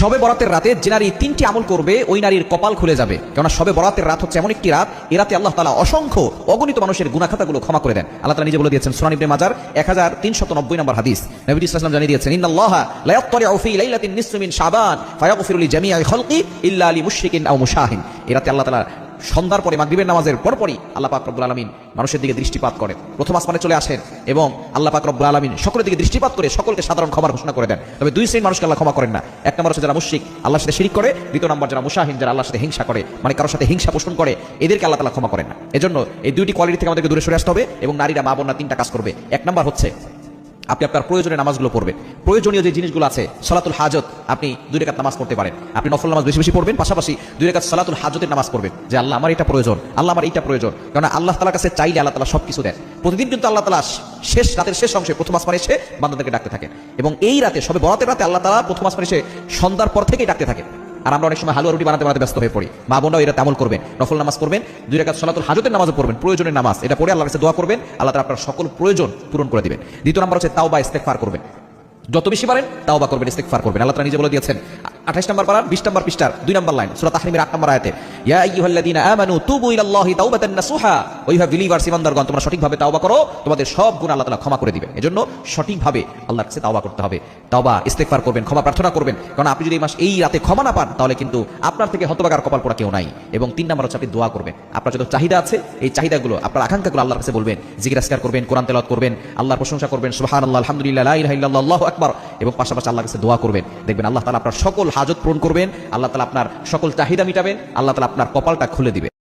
শবে বরাতের রাতে যে নারী 3টি আমল করবে ওই নারীর কপাল খুলে যাবে, কেননা শবে বরাতের রাত হচ্ছে এমন একটি রাত, এ রাতে আল্লাহ তাআলা অসংখ্য অগণিত মানুষের গুনাহ খাতাগুলো ক্ষমা করে দেন। আল্লাহ তাআলা নিজে বলে দিয়েছেন, সুনান ইবনে মাজার 1390 নম্বর হাদিস, নবী সাল্লাল্লাহু আলাইহি ওয়াসাল্লাম জানিয়ে দিয়েছেন, ইন্নাল্লাহা লা ইয়াত্তালিউ ফি লাইলাতিন নিসফি মিন শাবান ফায়াগফিরু লিজামিআ খালকি ইল্লা লিমুশরিকিন আও মুশাহিন। এ রাতে আল্লাহ তাআলা সন্ধ্যার পরে মাগরিবের নামাজের পরপরই আল্লাহ পাক রব্বুল আলামিন মানুষের দিকে দৃষ্টিপাত করেন, প্রথম আসমানে চলে আসেন এবং আল্লাহ পাক রব্বুল আলামিন সকলের দিকে দৃষ্টিপাত করে সকলকে সাধারণ ক্ষমার ঘোষণা করে দেন। তবে দুই শ্রেণীর মানুষকে আল্লাহ ক্ষমা করেন না। এক নম্বর হচ্ছে যারা মুশরিক, আল্লাহর সাথে শিরক করে, দ্বিতীয় নম্বর যারা মুশাহিন, যারা আল্লাহর সাথে হিংসা করে, মানে কারোর সাথে হিংসা পোষণ করে, এদেরকে আল্লাহ তাআলা ক্ষমা করেন না। এজন্য এই দুইটি কোয়ালিটি থেকে আমাদেরকে দূরে সরে আসতে হবে এবং নারীরা মা বোনরা 3টা কাজ করবে। এক নম্বর হচ্ছে আপনি আপনার প্রয়োজনীয় নামাজগুলো পড়বেন। প্রয়োজনীয় যে জিনিসগুলো আছে, সালাতুল হাজত, আপনি 2 রাকাত নামাজ পড়তে পারেন, আপনি নফল নামাজ বেশি বেশি পড়বেন, পাশাপাশি 2 রাকাত সালাতুল হাজতের নামাজ পড়বেন, যে আল্লাহ আমার এটা প্রয়োজন, আল্লাহ আমার এইটা প্রয়োজন। কারণ আল্লাহ তাআলার কাছে চাইলে আল্লাহ তাআলা সবকিছু দেন। প্রতিদিন কিন্তু আল্লাহ তাআলা রাতের শেষ অংশে প্রথম আসমানে এসে বান্দাদেরকে ডাকতে থাকেন এবং এই রাতে শবে বরাতের রাতে আল্লাহ তাআলা প্রথম আসমানে এসে সন্ধ্যার পর থেকেই ডাকতে থাকেন। আর আমরা অনেক সময় হালুয়া রুটি বানাতে বানাতে ব্যস্ত হয়ে পড়ি। মা বোনরাও এরা আমল করবেন, নফল নামাজ পড়বেন, 2 রাকাত সালাতুল হাজতের নামাজও পড়বেন, প্রয়োজনীয় নামাজ, এটা পড়ে আল্লাহর কাছে দোয়া করবেন, আল্লাহ তাআলা আপনার সকল প্রয়োজন পূরণ করে দিবেন। দ্বিতীয় নম্বর হচ্ছে তাওবা ইস্তেগফার করবেন, যত বেশি পারেন তাওবা করবেন, ইস্তেগফার করবেন। আল্লাহ তাআলা নিজে বলে দিয়েছেন 28 নম্বর পারা 20 নম্বর পৃষ্ঠার 2 নম্বর লাইন, সূরা তাহরিমের 8 নম্বর আয়াতে, ইয়া আইয়ুহাল্লাযীনা আমানু তুবু ইলাল্লাহি তাওবাতান নাসুহা, ওইভাবে বিলিভার্স ইমানদারগণ তোমরা সঠিকভাবে তাওবা করো, তোমাদের সব গুনাহ আল্লাহ তাআলা ক্ষমা করে দিবেন। এজন্য সঠিকভাবে আল্লাহর কাছে তাওবা করতে হবে, তাওবা ইস্তেগফার করবেন, ক্ষমা প্রার্থনা করবেন। কারণ আপনি যদি এই রাতে ক্ষমা না পান তাহলে কিন্তু আপনার থেকে হতভাগার কপাল পোড়া কেউ নাই। এবং 3 নম্বর হচ্ছে আপনি দোয়া করবেন। আপনার যত চাহিদা আছে এই চাহিদাগুলো, আপনার আকাঙ্ক্ষাগুলো আল্লাহর কাছে বলবেন, জিকির আজকার করবেন, কোরআন তেলাওয়াত করবেন, আল্লাহর প্রশংসা করবেন, সুবহানাল্লাহ, আলহামদুলিল্লাহ, লা ইলাহা ইল্লাল্লাহ, আল্লাহু আকবার, এবং পাশাপাশি আল্লাহর কাছে দোয়া করবেন। দেখবেন আল্লাহ তাআলা আপনার সকল হাজত পূরণ করবেন, আল্লাহ তাআলা আপনার সকল চাহিদা মিটাবেন, আল্লাহ তাআলা আপনার কপালটা খুলে দিবেন।